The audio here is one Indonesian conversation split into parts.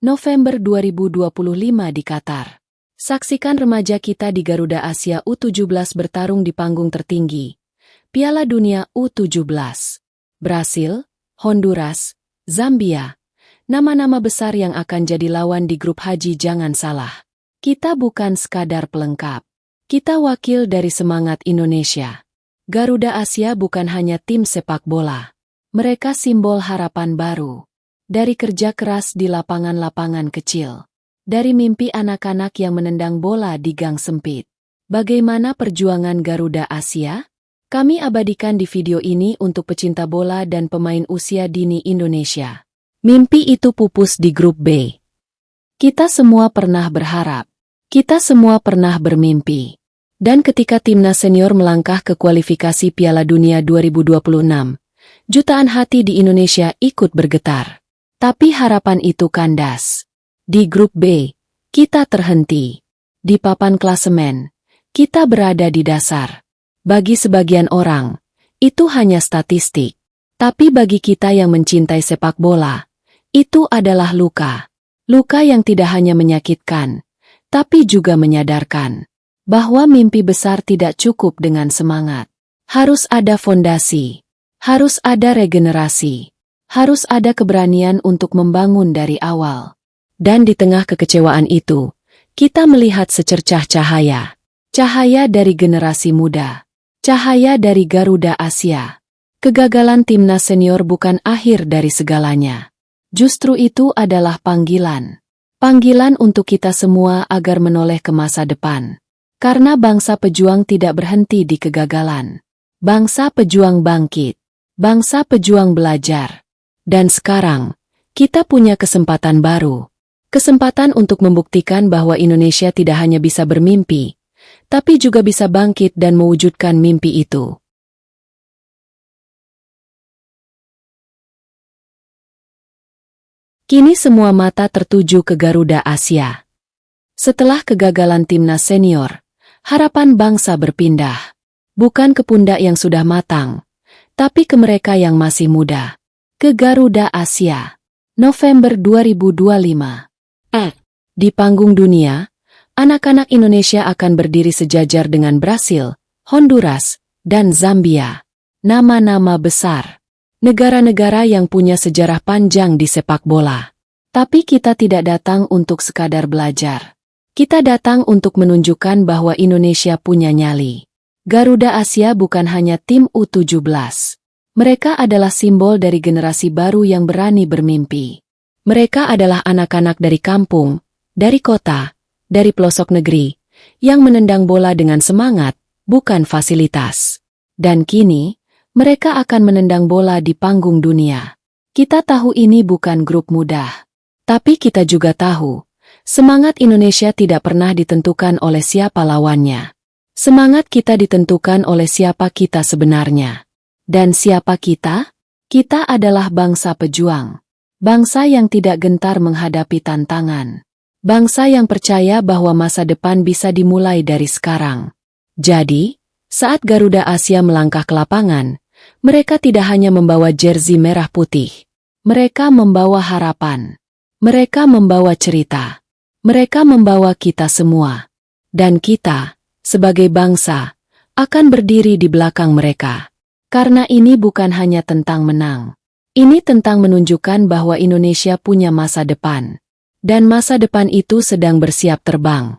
November 2025 di Qatar. Saksikan remaja kita di Garuda Asia U17 bertarung di panggung tertinggi. Piala Dunia U17. Brasil, Honduras, Zambia. Nama-nama besar yang akan jadi lawan di grup haji, jangan salah. Kita bukan sekadar pelengkap. Kita wakil dari semangat Indonesia. Garuda Asia bukan hanya tim sepak bola. Mereka simbol harapan baru. Dari kerja keras di lapangan-lapangan kecil. Dari mimpi anak-anak yang menendang bola di gang sempit. Bagaimana perjuangan Garuda Asia? Kami abadikan di video ini untuk pecinta bola dan pemain usia dini Indonesia. Mimpi itu pupus di grup B. Kita semua pernah berharap. Kita semua pernah bermimpi. Dan ketika timnas senior melangkah ke kualifikasi Piala Dunia 2026, jutaan hati di Indonesia ikut bergetar. Tapi harapan itu kandas. Di grup B, kita terhenti. Di papan klasemen, kita berada di dasar. Bagi sebagian orang, itu hanya statistik. Tapi bagi kita yang mencintai sepak bola, itu adalah luka. Luka yang tidak hanya menyakitkan, tapi juga menyadarkan bahwa mimpi besar tidak cukup dengan semangat. Harus ada fondasi, harus ada regenerasi, harus ada keberanian untuk membangun dari awal. Dan di tengah kekecewaan itu, kita melihat secercah cahaya. Cahaya dari generasi muda. Cahaya dari Garuda Asia. Kegagalan timnas senior bukan akhir dari segalanya. Justru itu adalah panggilan. Panggilan untuk kita semua agar menoleh ke masa depan. Karena bangsa pejuang tidak berhenti di kegagalan. Bangsa pejuang bangkit. Bangsa pejuang belajar. Dan sekarang, kita punya kesempatan baru. Kesempatan untuk membuktikan bahwa Indonesia tidak hanya bisa bermimpi, tapi juga bisa bangkit dan mewujudkan mimpi itu. Kini semua mata tertuju ke Garuda Asia. Setelah kegagalan timnas senior, harapan bangsa berpindah. Bukan ke pundak yang sudah matang, tapi ke mereka yang masih muda. Ke Garuda Asia. November 2025. Di panggung dunia, anak-anak Indonesia akan berdiri sejajar dengan Brasil, Honduras, dan Zambia. Nama-nama besar. Negara-negara yang punya sejarah panjang di sepak bola. Tapi kita tidak datang untuk sekadar belajar. Kita datang untuk menunjukkan bahwa Indonesia punya nyali. Garuda Asia bukan hanya tim U17. Mereka adalah simbol dari generasi baru yang berani bermimpi. Mereka adalah anak-anak dari kampung, dari kota, dari pelosok negeri, yang menendang bola dengan semangat, bukan fasilitas. Dan kini, mereka akan menendang bola di panggung dunia. Kita tahu ini bukan grup mudah. Tapi kita juga tahu, semangat Indonesia tidak pernah ditentukan oleh siapa lawannya. Semangat kita ditentukan oleh siapa kita sebenarnya. Dan siapa kita? Kita adalah bangsa pejuang. Bangsa yang tidak gentar menghadapi tantangan. Bangsa yang percaya bahwa masa depan bisa dimulai dari sekarang. Jadi, saat Garuda Asia melangkah ke lapangan, mereka tidak hanya membawa jersey merah putih. Mereka membawa harapan. Mereka membawa cerita. Mereka membawa kita semua. Dan kita, sebagai bangsa, akan berdiri di belakang mereka. Karena ini bukan hanya tentang menang. Ini tentang menunjukkan bahwa Indonesia punya masa depan. Dan masa depan itu sedang bersiap terbang.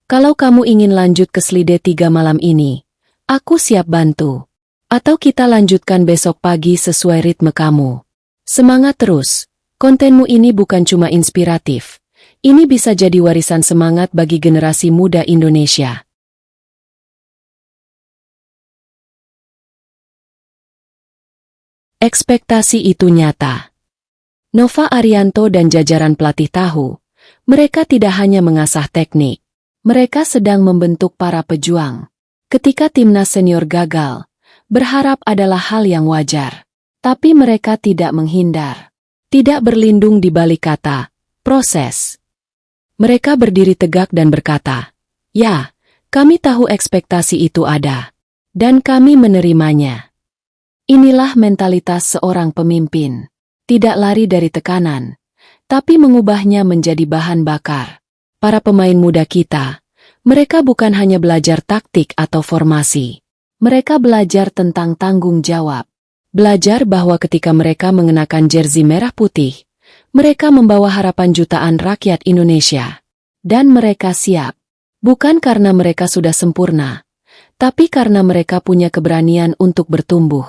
Kalau kamu ingin lanjut ke Slide 3 malam ini, aku siap bantu. Atau kita lanjutkan besok pagi sesuai ritme kamu. Semangat terus. Kontenmu ini bukan cuma inspiratif. Ini bisa jadi warisan semangat bagi generasi muda Indonesia. Ekspektasi itu nyata. Nova Arianto dan jajaran pelatih tahu, mereka tidak hanya mengasah teknik. Mereka sedang membentuk para pejuang. Ketika timnas senior gagal, berharap adalah hal yang wajar. Tapi mereka tidak menghindar. Tidak berlindung di balik kata, proses. Mereka berdiri tegak dan berkata, ya, kami tahu ekspektasi itu ada. Dan kami menerimanya. Inilah mentalitas seorang pemimpin. Tidak lari dari tekanan, tapi mengubahnya menjadi bahan bakar. Para pemain muda kita, mereka bukan hanya belajar taktik atau formasi. Mereka belajar tentang tanggung jawab. Belajar bahwa ketika mereka mengenakan jersey merah putih, mereka membawa harapan jutaan rakyat Indonesia. Dan mereka siap. Bukan karena mereka sudah sempurna, tapi karena mereka punya keberanian untuk bertumbuh.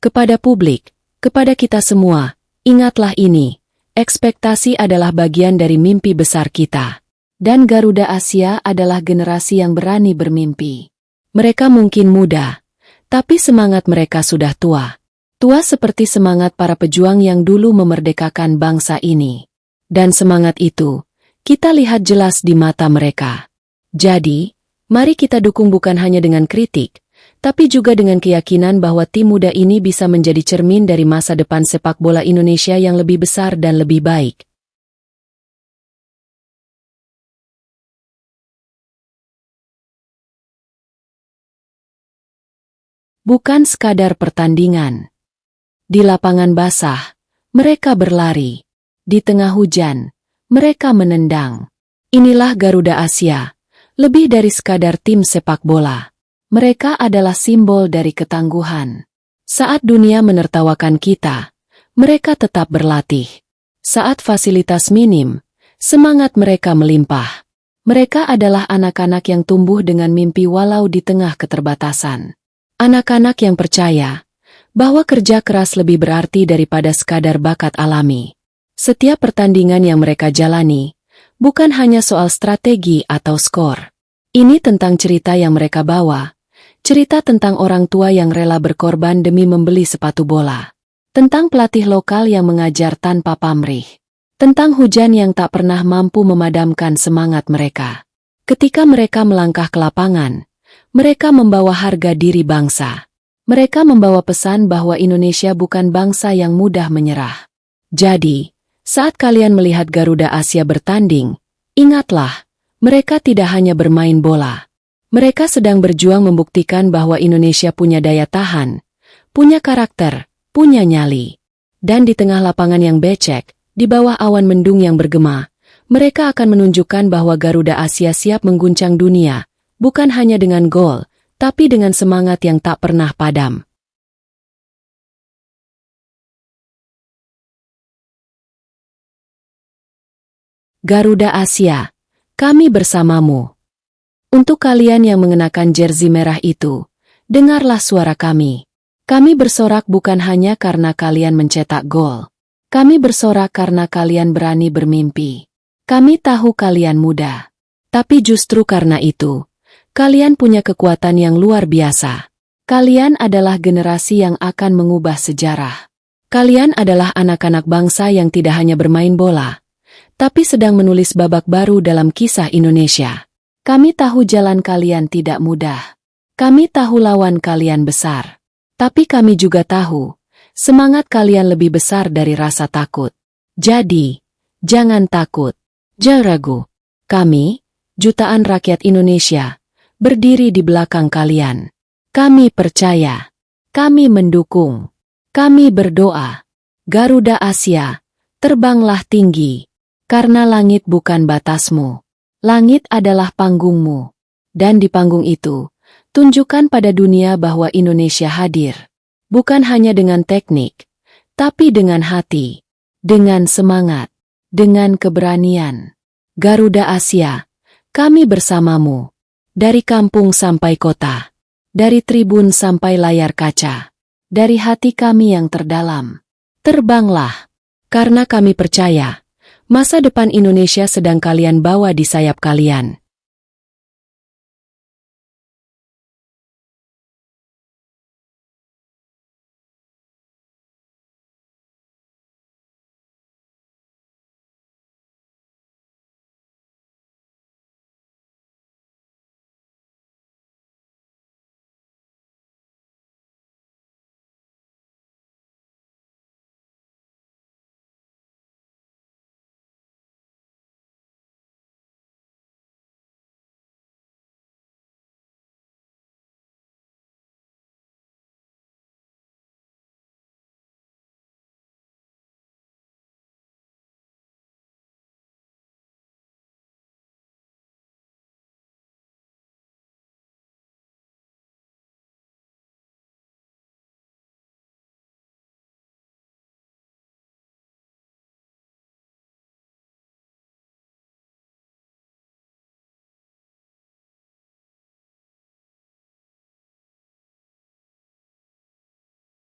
Kepada publik, kepada kita semua, ingatlah ini, ekspektasi adalah bagian dari mimpi besar kita. Dan Garuda Asia adalah generasi yang berani bermimpi. Mereka mungkin muda, tapi semangat mereka sudah tua. Tua seperti semangat para pejuang yang dulu memerdekakan bangsa ini. Dan semangat itu, kita lihat jelas di mata mereka. Jadi, mari kita dukung bukan hanya dengan kritik, tapi juga dengan keyakinan bahwa tim muda ini bisa menjadi cermin dari masa depan sepak bola Indonesia yang lebih besar dan lebih baik. Bukan sekadar pertandingan. Di lapangan basah, mereka berlari. Di tengah hujan, mereka menendang. Inilah Garuda Asia. Lebih dari sekadar tim sepak bola. Mereka adalah simbol dari ketangguhan. Saat dunia menertawakan kita, mereka tetap berlatih. Saat fasilitas minim, semangat mereka melimpah. Mereka adalah anak-anak yang tumbuh dengan mimpi walau di tengah keterbatasan. Anak-anak yang percaya bahwa kerja keras lebih berarti daripada sekadar bakat alami. Setiap pertandingan yang mereka jalani, bukan hanya soal strategi atau skor. Ini tentang cerita yang mereka bawa, cerita tentang orang tua yang rela berkorban demi membeli sepatu bola, tentang pelatih lokal yang mengajar tanpa pamrih, tentang hujan yang tak pernah mampu memadamkan semangat mereka. Ketika mereka melangkah ke lapangan, mereka membawa harga diri bangsa. Mereka membawa pesan bahwa Indonesia bukan bangsa yang mudah menyerah. Jadi, saat kalian melihat Garuda Asia bertanding, ingatlah, mereka tidak hanya bermain bola. Mereka sedang berjuang membuktikan bahwa Indonesia punya daya tahan, punya karakter, punya nyali. Dan di tengah lapangan yang becek, di bawah awan mendung yang bergema, mereka akan menunjukkan bahwa Garuda Asia siap mengguncang dunia, bukan hanya dengan gol, tapi dengan semangat yang tak pernah padam. Garuda Asia, kami bersamamu. Untuk kalian yang mengenakan jersey merah itu, dengarlah suara kami. Kami bersorak bukan hanya karena kalian mencetak gol. Kami bersorak karena kalian berani bermimpi. Kami tahu kalian muda. Tapi justru karena itu, kalian punya kekuatan yang luar biasa. Kalian adalah generasi yang akan mengubah sejarah. Kalian adalah anak-anak bangsa yang tidak hanya bermain bola, tapi sedang menulis babak baru dalam kisah Indonesia. Kami tahu jalan kalian tidak mudah. Kami tahu lawan kalian besar. Tapi kami juga tahu, semangat kalian lebih besar dari rasa takut. Jadi, jangan takut. Jangan ragu. Kami, jutaan rakyat Indonesia, berdiri di belakang kalian. Kami percaya. Kami mendukung. Kami berdoa. Garuda Asia, terbanglah tinggi. Karena langit bukan batasmu. Langit adalah panggungmu. Dan di panggung itu, tunjukkan pada dunia bahwa Indonesia hadir. Bukan hanya dengan teknik, tapi dengan hati, dengan semangat, dengan keberanian. Garuda Asia, kami bersamamu. Dari kampung sampai kota, dari tribun sampai layar kaca, dari hati kami yang terdalam. Terbanglah, karena kami percaya, masa depan Indonesia sedang kalian bawa di sayap kalian.